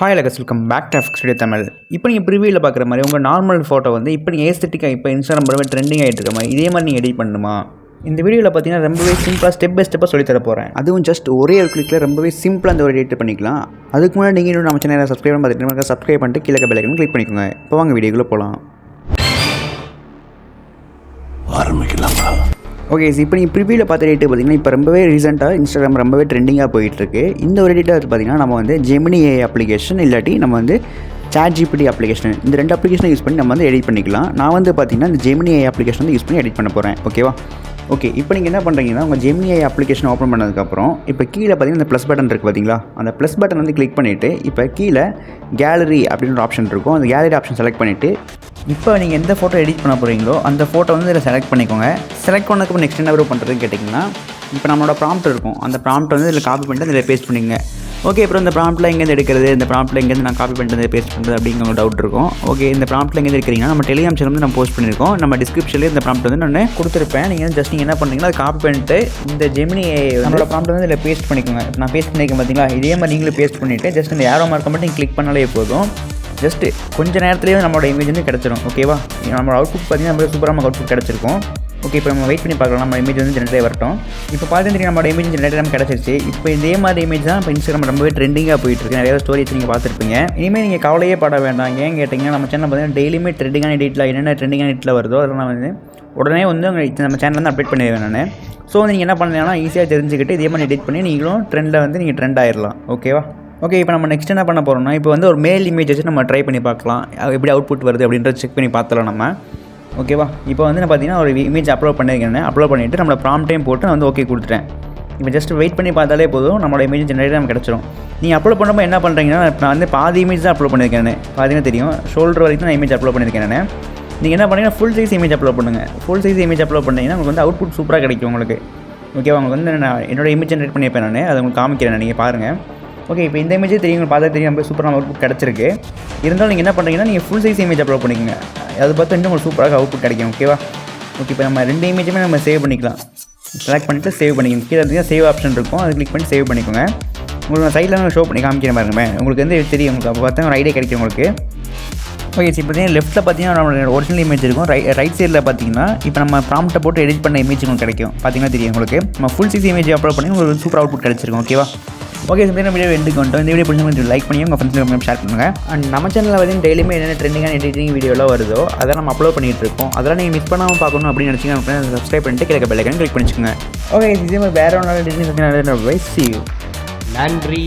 Hi லகஸ், welcome back to FX Studio Tamil. இப்போ நீங்கள் ப்ரிவியூவில் பார்க்குற மாதிரி உங்கள் நார்மல் ஃபோட்டோ வந்து இப்போ நீங்கள் ஏஸ்தட்டிக்காக இப்போ இன்ஸ்டாகிராம் ரொம்பவே ட்ரெண்டிங் ஆகிட்டு இருக்க மாதிரி இதே மாதிரி நீங்கள் எடிட் பண்ணணுமா? இந்த வீடியோவில் பார்த்தீங்கன்னா ரொம்பவே சிம்பிளாக ஸ்டெப் பை ஸ்டெப்பாக சொல்லித்தர போகிறேன். அதுவும் ஜஸ்ட் ஒரே ஒரு கிளிக்கில் ரொம்பவே சிம்பிளாக அந்த ஒரு எடிட் பண்ணிக்கலாம். அதுக்கு முன்னாடி நீங்கள் இன்னும் நம்ம சேனலை சப்ஸ்கிரைப் பார்த்துட்டு சப்ஸ்கிரைப் பண்ணிட்டு கீழே பெல் ஐகானை கிளிக் பண்ணிக்கோங்க. இப்போ வாங்க வீடியோக்குள்ளே போகலாம். ஆரம்பிக்கலாமா? ஓகே, இப்போ நீங்கள் ப்ரிவியூவில் பார்த்த எடிட் பார்த்தீங்கன்னா இப்போ ரொம்பவே ரீசெண்டாக இன்ஸ்டாகிராம் ரொம்பவே ட்ரெண்டிங்காக போயிட்டுருக்கு. இந்த ஒரு எடிட்டர் பார்த்தீங்கன்னா நம்ம வந்து ஜெமினி AI அப்ளிகேஷன் இல்லாட்டி நம்ம வந்து ChatGPT அப்ளிகேஷன், இந்த ரெண்டு அப்ளிகேஷனை யூஸ் பண்ணி நம்ம வந்து எடிட் பண்ணிக்கலாம். நான் வந்து பார்த்தீங்கன்னா இந்த ஜெமினி AI அப்ளிகேஷன் வந்து யூஸ் பண்ணி எடிட் பண்ண போகிறேன். ஓகேவா? ஓகே, இப்போ நீங்கள் என்ன பண்ணுறீங்கன்னா உங்கள் ஜெமினி AI அப்ளிகேஷன் ஓப்பன் பண்ணதுக்கப்புறம் இப்போ கீழே பார்த்தீங்கன்னா இந்த ப்ளஸ் பட்டன் இருக்குது பார்த்தீங்களா? அந்த ப்ளஸ் பட்டன் வந்து கிளிக் பண்ணிவிட்டு இப்போ கீழே கேலரி அப்படின்ற ஒரு ஆப்ஷன் இருக்கும். அந்த கேலரி ஆப்ஷன் செலக்ட் பண்ணிவிட்டு இப்போ நீங்கள் எந்த ஃபோட்டோ எடிட் பண்ண போகிறீங்களோ அந்த ஃபோட்டோ வந்து இதில் செலக்ட் பண்ணிக்கோங்க. செலக்ட் பண்ணதுக்கு நெக்ஸ்ட் என்ன பண்ணுறதுன்னு கேட்டிங்கன்னா இப்போ நம்மளோட ப்ராம்ப்ட் இருக்கும். அந்த ப்ராம்ப்ட் வந்து இதில் காப்பி பண்ணிட்டு இதில் பேஸ்ட் பண்ணிங்க. ஓகே, அப்புறம் இந்த ப்ராம்ப்ட்டில் எங்கேருந்து எடுக்கிறது, இந்த ப்ராம்ப்ட்டில் எங்கேருந்து நான் காப்பி பண்ணிட்டு பேஸ்ட் பண்ணுறது அப்படிங்கிற ஒரு டவுட் இருக்கும். ஓகே, இந்த ப்ராம்ப்ட்டில் எங்கேருந்து எடுக்கிறீங்கன்னா நம்ம டெலிகிராம் சேனல் வந்து நம்ம போஸ்ட் பண்ணியிருக்கோம். நம்ம டிஸ்கிரிப்ஷனில் இந்த ப்ராம்ப்ட் வந்து நான் கொடுத்துருப்பேன். நீங்கள் ஜஸ்ட் நீங்கள் என்ன பண்ணுறீங்கன்னா அதை காப்பி பண்ணிட்டு இந்த ஜெமினி நம்மளோட ப்ராம்ப்ட் வந்து இதில் பேஸ்ட் பண்ணிக்கோங்க. நான் பேஸ்ட் பண்ணியிருக்கேன் பார்த்தீங்களா? இதே மாதிரி நீங்களும் பேஸ்ட் பண்ணிவிட்டு ஜஸ்ட் இந்த ஏரோ மார்க்கை மட்டும் கிளிக் பண்ணாலே போதும். ஜஸ்ட்டு கொஞ்சம் நேரத்துலேயே நம்மளோட இமேஜ் வந்து கிடச்சிரும். ஓகேவா? நம்மளோட அவுட்புட் பார்த்தீங்கன்னா நம்ம சூப்பராக நமக்கு அவுட்புட் கிடச்சிருக்கும். ஓகே, இப்போ நம்ம வெயிட் பண்ணி பார்க்கலாம். நம்ம இமேஜ் வந்து ஜெனரேட் வரட்டும். இப்போ பார்த்துட்டு நம்மளோட இமேஜ் ஜெனரேட் நம்ம கிடச்சிருச்சு. இப்போ இதே மாதிரி இமேஜ் தான் இப்போ இன்ஸ்டாகிராம் ரொம்பவே ட்ரெண்டிங்காக போயிட்டுருக்கு. நிறைய ஸ்டோரிஸ் நீங்கள் பார்த்துருப்பீங்க. இனிமேல் நீங்கள் கவலையே பட வேண்டாம். ஏன் கேட்டிங்கன்னா நம்ம சேனல் பார்த்தீங்கன்னா டெய்லியுமே ட்ரெண்டிங்கான எடிட்டில் என்னென்ன ட்ரெண்டிங்கான எடிட்டில் வருதோ அதெல்லாம் வந்து உடனே வந்து நம்ம சேனலில் வந்து அப்டேட் பண்ணிடுவேன் நான். ஸோ வந்து நீங்கள் என்ன பண்ணுறீங்கன்னா ஈஸியாக தெரிஞ்சுக்கிட்டு இதே மாதிரி எடிட் பண்ணி நீங்களும் ட்ரெண்டில் வந்து நீங்கள் ட்ரெண்ட் ஆயிடலாம். ஓகேவா? ஓகே, இப்போ நம்ம நெக்ஸ்ட் என்ன பண்ண போகிறோம்னா இப்போ வந்து ஒரு மேல் இமேஜ் வச்சு நம்ம ட்ரை பண்ணி பார்க்கலாம். எப்படி அவுட்புட் வருது அப்படின்றத செக் பண்ணி பார்த்தலாம் நம்ம. ஓகேவா? இப்போ வந்து நான் பார்த்தீங்கன்னா ஒரு இமேஜ் அப்லோட் பண்ணியிருக்கேன். அப்லோட் பண்ணிவிட்டு நம்மளோட ப்ராம்ப்டையும் போட்டு நான் வந்து ஓகே கொடுத்துட்டேன். இப்போ ஜஸ்ட் வெயிட் பண்ணி பார்த்தாலே போதும், நம்மளோட இமேஜ் ஜெனரேட் நமக்கு கிடச்சிரும். நீங்கள் அப்லோட் பண்ணும்போது என்ன பண்ணுறீங்கன்னா நான் வந்து பாதி இமேஜ் தான் அப்லோட் பண்ணியிருக்கேன். பார்த்தீங்கன்னா தெரியும், ஷோல்டர் வரைக்கும் நான் இமேஜ் அப்லோட் பண்ணியிருக்கேன் நான். நீங்கள் என்ன பண்ணுறீங்கன்னா ஃபுல் சைஸ் இமேஜ் அப்லோட் பண்ணுங்கள். ஃபுல் சைஸ் இமேஜ் அப்லோட் பண்ணிங்கன்னா உங்களுக்கு வந்து அவுட்புட் சூப்பராக கிடைக்கும் உங்களுக்கு. ஓகேவா? உங்களுக்கு வந்து நான் என்னோட இமேஜ் ஜெனரேட் பண்ணியிருப்பேன் நான், அதை உங்களுக்கு காமிக்கிறேன், நீங்கள் பாருங்கள். ஓகே, இப்போ இந்த இமேஜே தெரியும், பார்த்தா தெரியும் நம்ம சூப்பராக அவுட்புட் கிடச்சிருக்கு. இருந்தாலும் நீங்கள் என்ன பண்ணுறீங்கன்னா நீங்கள் ஃபுல் சைஸ் இமேஜ் அப்லோட் பண்ணிக்கோங்க. அது பார்த்து இன்னும் உங்களுக்கு சூப்பராக அவுட்புட் கிடைக்கும். ஓகேவா? ஓகே, இப்போ நம்ம ரெண்டு இமேஜுமே நம்ம சேவ் பண்ணிக்கலாம். செலக்ட் பண்ணிவிட்டு சேவ் பண்ணிக்கணும். கீழே பார்த்தீங்கன்னா சேவ் ஆப்ஷன் இருக்கும், அது கிளிக் பண்ணி சேவ் பண்ணிக்கோங்க. உங்களுக்கு சைடில் நான் ஷோ பண்ணி காமிக்கிற பாருங்க, உங்களுக்கு வந்து தெரியும். உங்களுக்கு அப்போ பார்த்தா ஒரு ஐடியா கிடைக்கும் உங்களுக்கு. ஓகே, இப்போ பார்த்தீங்கன்னா லெஃப்ட்டில் பார்த்தீங்கன்னா நம்மளோட ஒரிஜினல் இமேஜ் இருக்கும். ரைட் சைடில் பார்த்தீங்கன்னா இப்போ நம்ம ப்ராம்ப்ட்டை போட்டு எடிட் பண்ண இமேஜ் உங்களுக்கு கிடைக்கும். பார்த்தீங்கன்னா தெரியும் உங்களுக்கு. நம்ம ஃபுல் சைஸ் இமேஜ் அப்லோட் பண்ணி உங்களுக்கு சூப்பர் அவுட்புட் கிடைச்சிருக்கும். ஓகேவா? ஓகே, இந்த வீடியோ எண்டுக்கு வந்துட்டோம். இந்த வீடியோ பிடிச்சவங்க லைக் பண்ணி உங்கள் ஃப்ரெண்ட்ஸ் ஷேர் பண்ணுங்கள். அண்ட் நம்ம சேனலில் வந்து டெய்லியுமே என்னென்ன ட்ரெண்டிங்கான எடிட்டிங் வீடியோலாம் வருதோ அதெல்லாம் நம்ம அப்லோட் பண்ணிட்டு இருக்கோம். அதெல்லாம் நீங்கள் மிஸ் பண்ணாமல் பார்க்கணும் அப்படின்னு நினச்சிங்கன்னா சப்ஸ்கிரைப் பண்ணிட்டு கீழே பெல் ஐகானை கிளிக் பண்ணிச்சுக்கோங்க. ஓகே, இதே மாதிரி வேறு ஒன்றால் எடிட்டிங் நன்றி.